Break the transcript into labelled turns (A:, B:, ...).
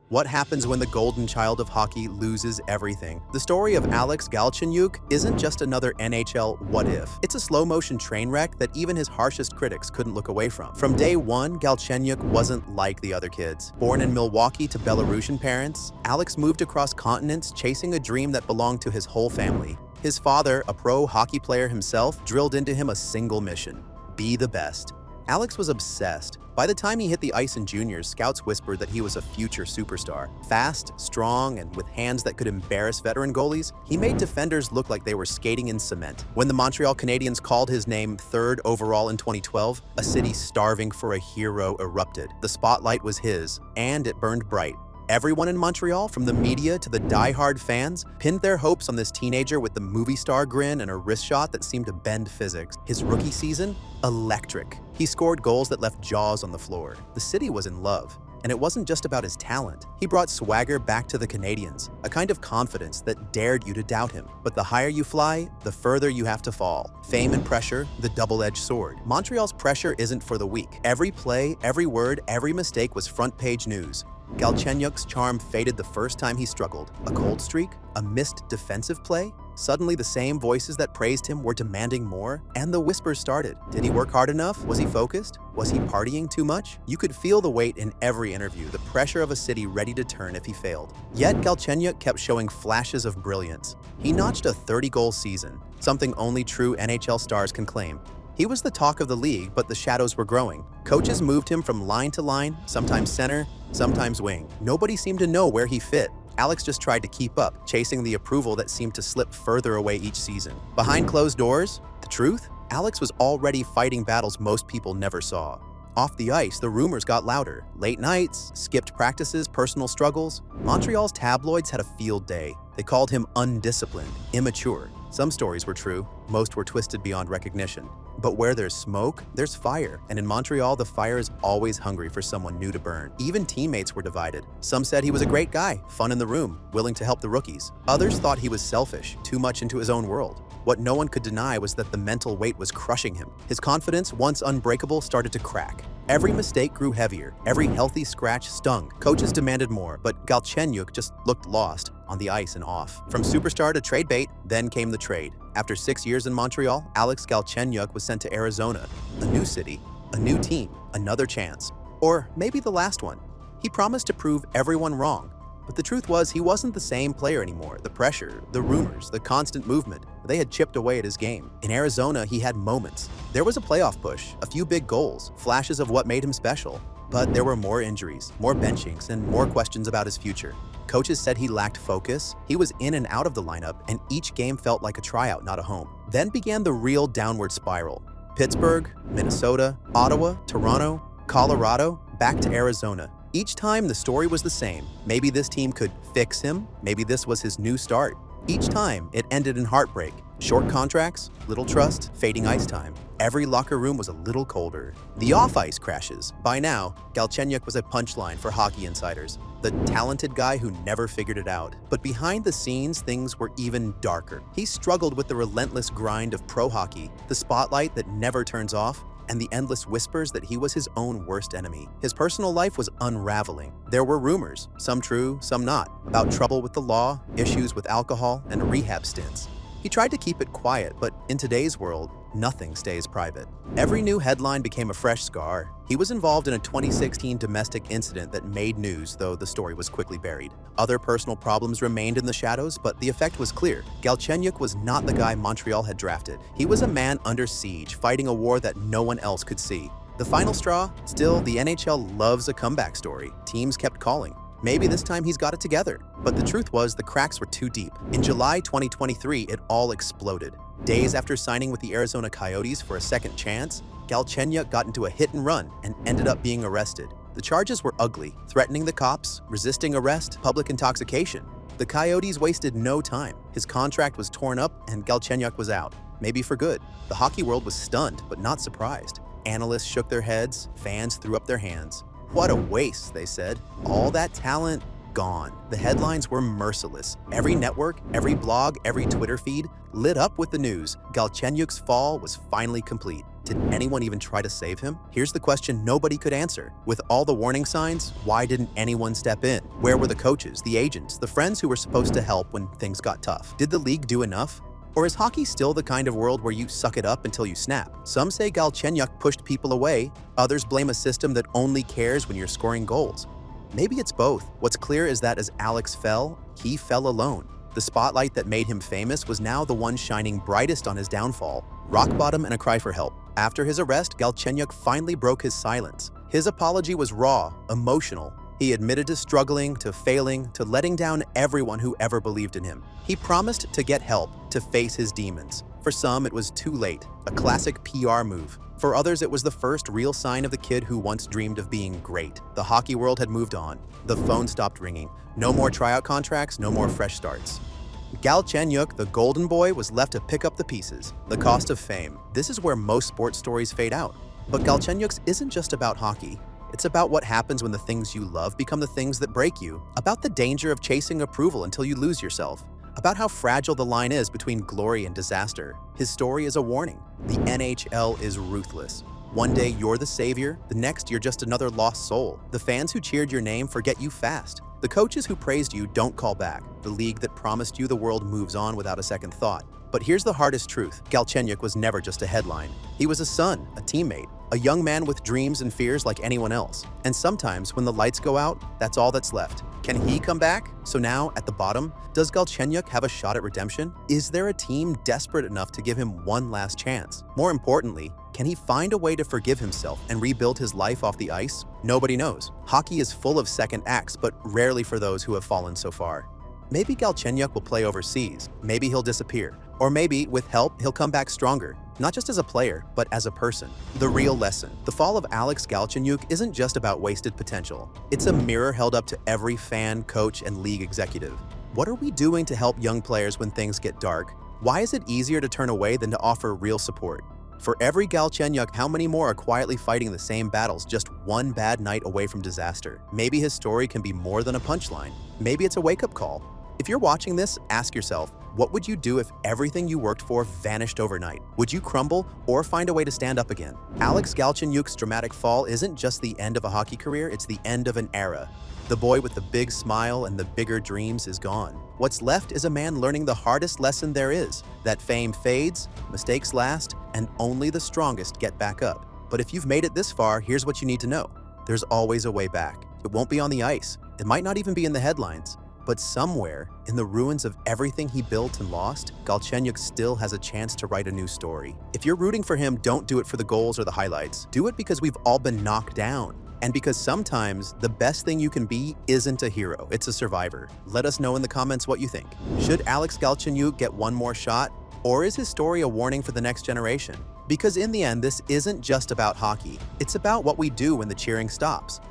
A: What happens when the golden child of hockey loses everything? The story of Alex Galchenyuk isn't just another NHL what-if. It's a slow-motion train wreck that even his harshest critics couldn't look away from. From day one, Galchenyuk wasn't like the other kids. Born in Milwaukee to Belarusian parents, Alex moved across continents chasing a dream that belonged to his whole family. His father, a pro hockey player himself, drilled into him a single mission: be the best. Alex was obsessed. By the time he hit the ice in juniors, scouts whispered that he was a future superstar. Fast, strong, and with hands that could embarrass veteran goalies, he made defenders look like they were skating in cement. When the Montreal Canadiens called his name third overall in 2012, a city starving for a hero erupted. The spotlight was his, and it burned bright. Everyone in Montreal, from the media to the die-hard fans, pinned their hopes on this teenager with the movie star grin and a wrist shot that seemed to bend physics. His rookie season? Electric. He scored goals that left jaws on the floor. The city was in love. And it wasn't just about his talent. He brought swagger back to the Canadiens, a kind of confidence that dared you to doubt him. But the higher you fly, the further you have to fall. Fame and pressure, the double-edged sword. Montreal's pressure isn't for the weak. Every play, every word, every mistake was front-page news. Galchenyuk's charm faded the first time he struggled. A cold streak? A missed defensive play? Suddenly the same voices that praised him were demanding more, and the whispers started. Did he work hard enough? Was he focused? Was he partying too much? You could feel the weight in every interview, the pressure of a city ready to turn if he failed. Yet Galchenyuk kept showing flashes of brilliance. He notched a 30-goal season, something only true NHL stars can claim. He was the talk of the league, but the shadows were growing. Coaches moved him from line to line, sometimes center, sometimes wing. Nobody seemed to know where he fit. Alex just tried to keep up, chasing the approval that seemed to slip further away each season. Behind closed doors, the truth? Alex was already fighting battles most people never saw. Off the ice, the rumors got louder. Late nights, skipped practices, personal struggles. Montreal's tabloids had a field day. They called him undisciplined, immature. Some stories were true, most were twisted beyond recognition. But where there's smoke, there's fire. And in Montreal, the fire is always hungry for someone new to burn. Even teammates were divided. Some said he was a great guy, fun in the room, willing to help the rookies. Others thought he was selfish, too much into his own world. What no one could deny was that the mental weight was crushing him. His confidence, once unbreakable, started to crack. Every mistake grew heavier. Every healthy scratch stung. Coaches demanded more, but Galchenyuk just looked lost, on the ice and off. From superstar to trade bait, then came the trade. After 6 years in Montreal, Alex Galchenyuk was sent to Arizona. A new city, a new team, another chance. Or maybe the last one. He promised to prove everyone wrong. But the truth was, he wasn't the same player anymore. The pressure, the rumors, the constant movement, they had chipped away at his game. In Arizona, he had moments. There was a playoff push, a few big goals, flashes of what made him special. But there were more injuries, more benchings, and more questions about his future. Coaches said he lacked focus. He was in and out of the lineup, and each game felt like a tryout, not a home. Then began the real downward spiral. Pittsburgh, Minnesota, Ottawa, Toronto, Colorado, back to Arizona. Each time, the story was the same. Maybe this team could fix him. Maybe this was his new start. Each time, it ended in heartbreak. Short contracts, little trust, fading ice time. Every locker room was a little colder. The off-ice crashes. By now, Galchenyuk was a punchline for hockey insiders. The talented guy who never figured it out. But behind the scenes, things were even darker. He struggled with the relentless grind of pro hockey, the spotlight that never turns off, and the endless whispers that he was his own worst enemy. His personal life was unraveling. There were rumors, some true, some not, about trouble with the law, issues with alcohol, and rehab stints. He tried to keep it quiet, but in today's world, nothing stays private. Every new headline became a fresh scar. He was involved in a 2016 domestic incident that made news, though the story was quickly buried. Other personal problems remained in the shadows, but the effect was clear. Galchenyuk was not the guy Montreal had drafted. He was a man under siege, fighting a war that no one else could see. The final straw? Still, the NHL loves a comeback story. Teams kept calling. Maybe this time he's got it together. But the truth was, the cracks were too deep. In July 2023, it all exploded. Days after signing with the Arizona Coyotes for a second chance, Galchenyuk got into a hit and run and ended up being arrested. The charges were ugly: threatening the cops, resisting arrest, public intoxication. The Coyotes wasted no time. His contract was torn up and Galchenyuk was out. Maybe for good. The hockey world was stunned, but not surprised. Analysts shook their heads, fans threw up their hands. What a waste, they said. All that talent, gone. The headlines were merciless. Every network, every blog, every Twitter feed lit up with the news. Galchenyuk's fall was finally complete. Did anyone even try to save him? Here's the question nobody could answer. With all the warning signs, why didn't anyone step in? Where were the coaches, the agents, the friends who were supposed to help when things got tough? Did the league do enough? Or is hockey still the kind of world where you suck it up until you snap? Some say Galchenyuk pushed people away, others blame a system that only cares when you're scoring goals. Maybe it's both. What's clear is that as Alex fell, he fell alone. The spotlight that made him famous was now the one shining brightest on his downfall. Rock bottom and a cry for help. After his arrest, Galchenyuk finally broke his silence. His apology was raw, emotional. He admitted to struggling, to failing, to letting down everyone who ever believed in him. He promised to get help, to face his demons. For some, it was too late, a classic PR move. For others, it was the first real sign of the kid who once dreamed of being great. The hockey world had moved on. The phone stopped ringing. No more tryout contracts, no more fresh starts. Galchenyuk, the golden boy, was left to pick up the pieces. The cost of fame. This is where most sports stories fade out. But Galchenyuk's isn't just about hockey. It's about what happens when the things you love become the things that break you. About the danger of chasing approval until you lose yourself. About how fragile the line is between glory and disaster. His story is a warning. The NHL is ruthless. One day you're the savior, the next you're just another lost soul. The fans who cheered your name forget you fast. The coaches who praised you don't call back. The league that promised you the world moves on without a second thought. But here's the hardest truth. Galchenyuk was never just a headline. He was a son, a teammate, a young man with dreams and fears like anyone else. And sometimes when the lights go out, that's all that's left. Can he come back? So now, at the bottom, does Galchenyuk have a shot at redemption? Is there a team desperate enough to give him one last chance? More importantly, can he find a way to forgive himself and rebuild his life off the ice? Nobody knows. Hockey is full of second acts, but rarely for those who have fallen so far. Maybe Galchenyuk will play overseas. Maybe he'll disappear. Or maybe, with help, he'll come back stronger. Not just as a player, but as a person. The real lesson. The fall of Alex Galchenyuk isn't just about wasted potential. It's a mirror held up to every fan, coach, and league executive. What are we doing to help young players when things get dark? Why is it easier to turn away than to offer real support? For every Galchenyuk, how many more are quietly fighting the same battles just one bad night away from disaster? Maybe his story can be more than a punchline. Maybe it's a wake-up call. If you're watching this, ask yourself, what would you do if everything you worked for vanished overnight? Would you crumble or find a way to stand up again? Alex Galchenyuk's dramatic fall isn't just the end of a hockey career, it's the end of an era. The boy with the big smile and the bigger dreams is gone. What's left is a man learning the hardest lesson there is, that fame fades, mistakes last, and only the strongest get back up. But if you've made it this far, here's what you need to know. There's always a way back. It won't be on the ice. It might not even be in the headlines. But somewhere, in the ruins of everything he built and lost, Galchenyuk still has a chance to write a new story. If you're rooting for him, don't do it for the goals or the highlights. Do it because we've all been knocked down. And because sometimes the best thing you can be isn't a hero, it's a survivor. Let us know in the comments what you think. Should Alex Galchenyuk get one more shot? Or is his story a warning for the next generation? Because in the end, this isn't just about hockey. It's about what we do when the cheering stops.